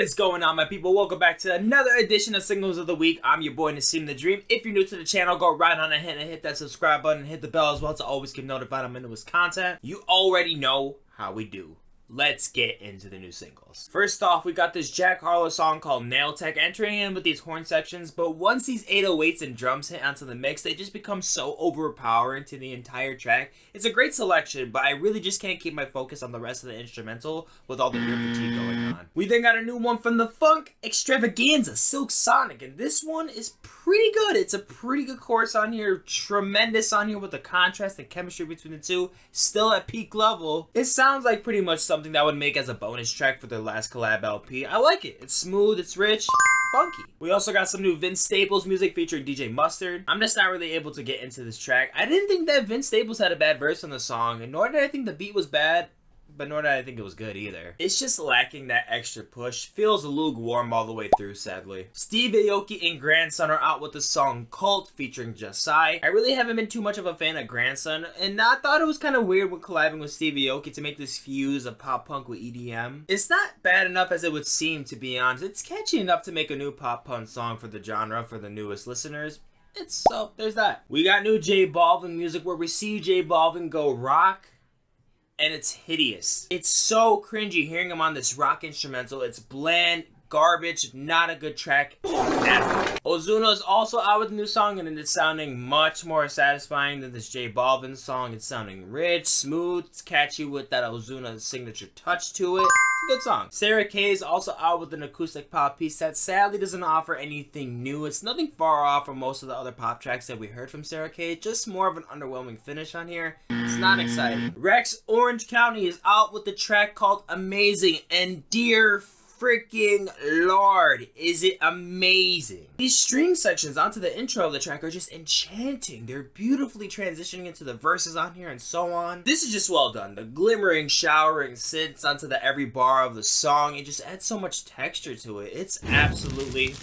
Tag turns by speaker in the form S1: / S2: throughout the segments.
S1: What is going on, my people? Welcome back to another edition of Singles of the Week. I'm your boy Nassim the Dream. If you're new to the channel, go right on ahead and hit that subscribe button and hit the bell as well to always get notified of my newest content. You already know how we do. Let's get into the new singles. First off, we got this Jack Harlow song called Nail Tech entering in with these horn sections, but once these 808s and drums hit onto the mix, they just become so overpowering to the entire track. It's a great selection, but I really just can't keep my focus on the rest of the instrumental with all the ear fatigue going on. We then got a new one from the Funk Extravaganza, Silk Sonic, and this one is pretty good. It's a pretty good chorus on here, tremendous on here with the contrast and chemistry between the two, still at peak level. It sounds like pretty much something that would make as a bonus track for their last collab LP. I like it. It's smooth, it's rich, funky. We also got some new Vince Staples music featuring DJ Mustard. I'm just not really able to get into this track. I didn't think that Vince Staples had a bad verse on the song, and nor did I think the beat was bad, but nor did I think it was good either. It's just lacking that extra push. Feels lukewarm all the way through, sadly. Steve Aoki and Grandson are out with the song Cult featuring Jasai. I really haven't been too much of a fan of Grandson, and I thought it was kind of weird when collabing with Steve Aoki to make this fuse of pop punk with EDM. It's not bad enough as it would seem, to be honest. It's catchy enough to make a new pop punk song for the genre for the newest listeners. So there's that. We got new J Balvin music where we see J Balvin go rock, and it's hideous. It's so cringy hearing him on this rock instrumental. It's bland, garbage, not a good track at all. Ozuna is also out with a new song, and it's sounding much more satisfying than this J Balvin song. It's sounding rich, smooth, it's catchy with that Ozuna signature touch to it. It's a good song. Sarah Kay is also out with an acoustic pop piece that sadly doesn't offer anything new. It's nothing far off from most of the other pop tracks that we heard from Sarah Kay, just more of an underwhelming finish on here. It's not exciting. Rex Orange County is out with the track called Amazing, and dear freaking Lord, is it amazing. These string sections onto the intro of the track are just enchanting. They're beautifully transitioning into the verses on here and so on. This is just well done. The glimmering, showering synths onto the every bar of the song, it just adds so much texture to it. It's absolutely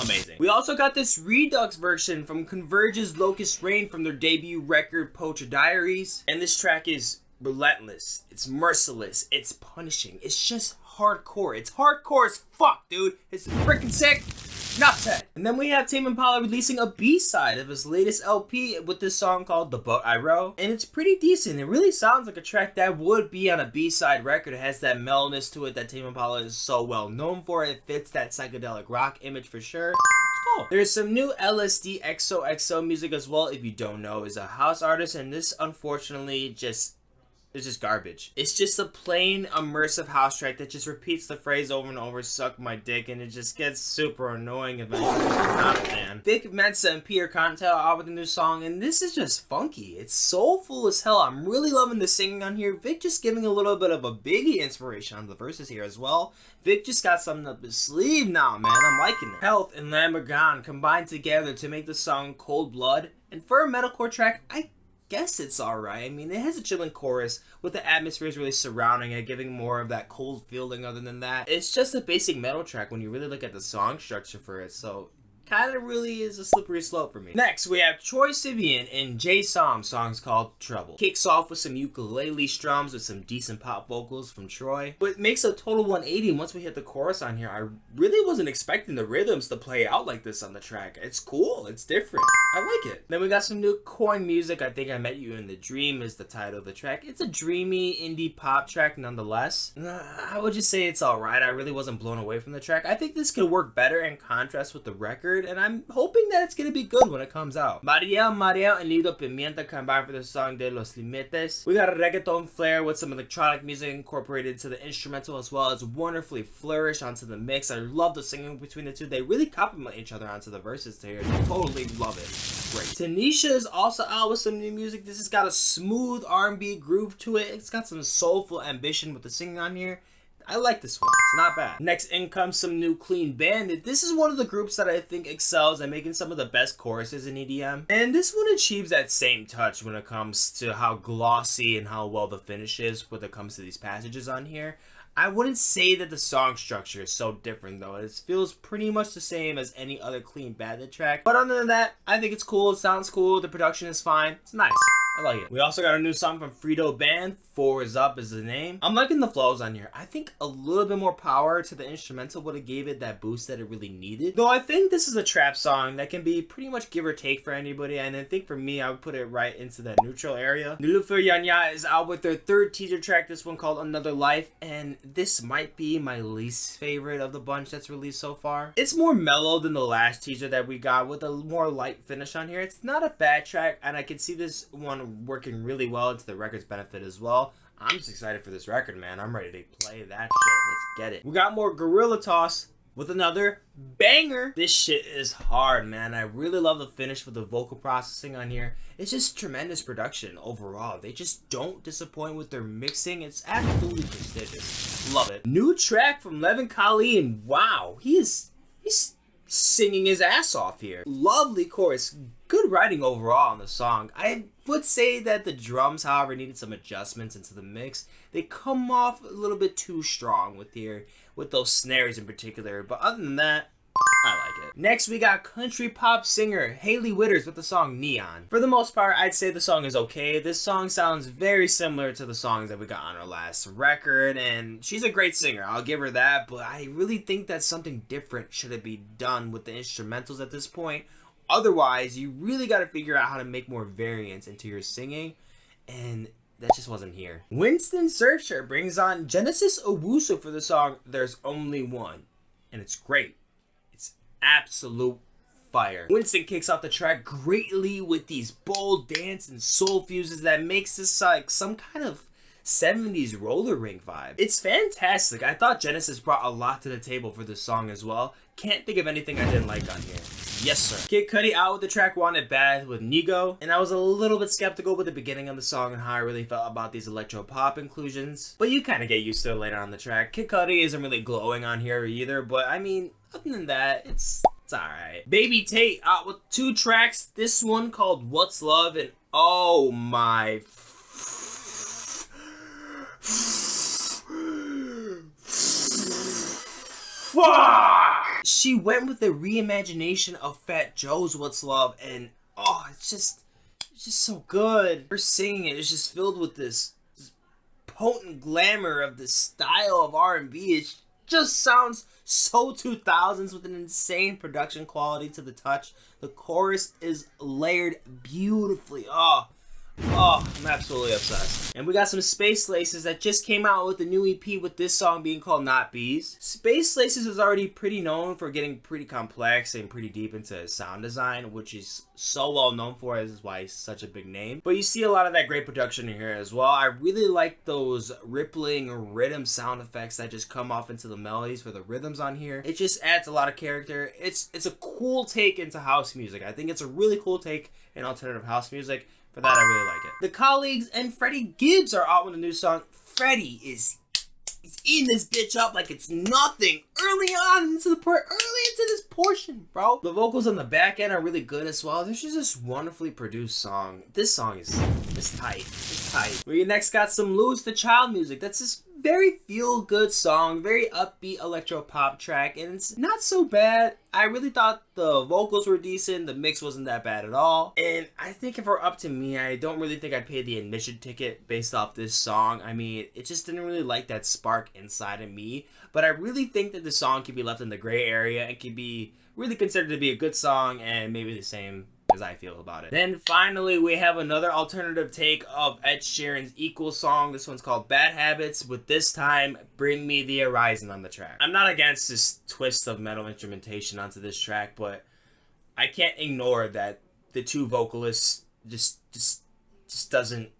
S1: amazing. We also got this Redux version from Converge's Locus Rain from their debut record Poacher Diaries, and this track is relentless. It's merciless. It's punishing. It's just hardcore. It's hardcore as fuck, dude. It's freaking sick. Enough said. And then we have Tame Impala releasing a B-side of his latest LP with this song called The Boat I Row, and it's pretty decent. It really sounds like a track that would be on a B-side record. It has that mellowness to it that Tame Impala is so well known for. It fits that psychedelic rock image for sure. Cool. There's some new LSD XOXO music as well. If you don't know, is a house artist, and this unfortunately it's just garbage. It's just a plain immersive house track that just repeats the phrase over and over, suck my dick, and it just gets super annoying eventually. I'm not a fan. Vic Mensa and Peter Contel are out with a new song, and this is just funky. It's soulful as hell. I'm really loving the singing on here. Vic just giving a little bit of a Biggie inspiration on the verses here as well. Vic just got something up his sleeve now, man. I'm liking it. Health and Lamborghini combined together to make the song Cold Blood, and for a metalcore track, I guess it's alright. I mean, it has a chilling chorus with the atmosphere really surrounding it, giving more of that cold feeling. Other than that, it's just a basic metal track when you really look at the song structure for it, so kind of really is a slippery slope for me. Next, we have Troye Sivan and Jay Som, songs called Trouble. Kicks off with some ukulele strums with some decent pop vocals from Troye, but makes a total 180 once we hit the chorus on here. I really wasn't expecting the rhythms to play out like this on the track. It's cool, it's different. I like it. Then we got some new Coin music. I Think I Met You in the Dream is the title of the track. It's a dreamy indie pop track nonetheless. I would just say it's alright. I really wasn't blown away from the track. I think this could work better in contrast with the record, and I'm hoping that it's gonna be good when it comes out. Mariel, and Lido, Pimienta combined for the song De Los Límites. We got a reggaeton flair with some electronic music incorporated into the instrumental as well as wonderfully flourish onto the mix. I love the singing between the two. They really complement each other onto the verses here. Totally love it. Great. Tanisha is also out with some new music. This has got a smooth R&B groove to it. It's got some soulful ambition with the singing on here. I like this one. It's not bad. Next in comes some new Clean Bandit. This is one of the groups that I think excels at making some of the best choruses in EDM. And this one achieves that same touch when it comes to how glossy and how well the finish is when it comes to these passages on here. I wouldn't say that the song structure is so different though. It feels pretty much the same as any other Clean Bandit track. But other than that, I think it's cool. It sounds cool. The production is fine. It's nice. I like it. We also got a new song from Fredo Band, 4 is Up is the name. I'm liking the flows on here. I think a little bit more power to the instrumental would have gave it that boost that it really needed. Though I think this is a trap song that can be pretty much give or take for anybody, and I think for me, I would put it right into that neutral area. Nilüfer Yanya is out with their 3rd teaser track, this one called Another Life, and this might be my least favorite of the bunch that's released so far. It's more mellow than the last teaser that we got with a more light finish on here. It's not a bad track, and I can see this one working really well into the record's benefit as well. I'm just excited for this record, man. I'm ready to play that shit. Let's get it. We got more Guerilla Toss with another banger. This shit is hard, man. I really love the finish with the vocal processing on here. It's just tremendous production overall. They just don't disappoint with their mixing. It's absolutely prestigious. Love it. New track from Leven Kali, and wow, he's singing his ass off here. Lovely chorus. Good writing overall on the song. I would say that the drums, however, needed some adjustments into the mix. They come off a little bit too strong with those snares in particular. But other than that, I like it. Next, we got country pop singer Hailey Whitters with the song Neon. For the most part, I'd say the song is okay. This song sounds very similar to the songs that we got on her last record, and she's a great singer, I'll give her that, but I really think that something different should be done with the instrumentals at this point. Otherwise, you really got to figure out how to make more variance into your singing, and that just wasn't here. Winston Surfshirt brings on Genesis Owusu for the song There's Only One, and it's great. Absolute fire. Winston kicks off the track greatly with these bold dance and soul fuses that makes this like some kind of 70s roller rink vibe. It's fantastic. I thought Genesis brought a lot to the table for this song as well. Can't think of anything I didn't like on here. Yes, sir. Kid Cudi out with the track Wanted Bad with Nigo, and I was a little bit skeptical with the beginning of the song and how I really felt about these electro pop inclusions, but you kind of get used to it later on the track. Kid Cudi isn't really glowing on here either, but I mean, other than that, it's alright. Baby Tate out with 2 tracks, this one called What's Love, and oh my fuck! She went with the reimagination of Fat Joe's What's Love, and oh, it's just so good. Her singing it is just filled with this potent glamour of this style of R&B. It just sounds so 2000s with an insane production quality to the touch. The chorus is layered beautifully. Oh, I'm absolutely obsessed. And we got some Space Laces that just came out with a new EP with this song being called Not Bees. Space Laces is already pretty known for getting pretty complex and pretty deep into sound design, which is so well known for, this is why he's such a big name. But you see a lot of that great production in here as well. I really like those rippling rhythm sound effects that just come off into the melodies for the rhythms on here. It just adds a lot of character. It's a cool take into house music. I think it's a really cool take in alternative house music. For that, I really like it. The Colleagues and Freddie Gibbs are out with a new song. Freddie he's eating this bitch up like it's nothing early into this portion, bro. The vocals on the back end are really good as well. This is just wonderfully produced song. This song is tight. It's tight. We next got some Louis the Child music. That's this very feel-good song, very upbeat electro pop track, and it's not so bad. I really thought the vocals were decent, the mix wasn't that bad at all, and I think if it were up to me, I don't really think I'd pay the admission ticket based off this song. I mean, it just didn't really like that spark inside of me, but I really think that the song can be left in the gray area and can be really considered to be a good song and maybe the same as I feel about it. Then finally, we have another alternative take of Ed Sheeran's Equal song. This one's called Bad Habits, with this time Bring Me the Horizon on the track. I'm not against this twist of metal instrumentation onto this track, but I can't ignore that the two vocalists just doesn't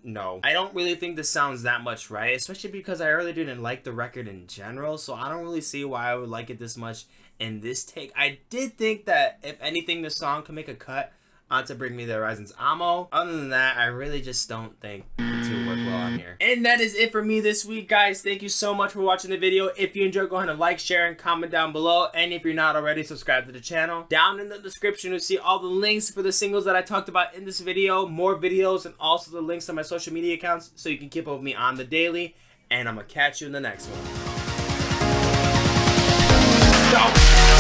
S1: know. I don't really think this sounds that much right, especially because I really didn't like the record in general, so I don't really see why I would like it this much in this take. I did think that if anything, this song could make a cut onto Bring Me the Horizon's Ammo. Other than that, I really just don't think the two work well on here. And that is it for me this week, guys. Thank you so much for watching the video. If you enjoyed, go ahead and like, share, and comment down below. And if you're not already, subscribe to the channel. Down in the description, you'll see all the links for the singles that I talked about in this video, more videos, and also the links to my social media accounts so you can keep up with me on the daily. And I'm gonna catch you in the next one. Go!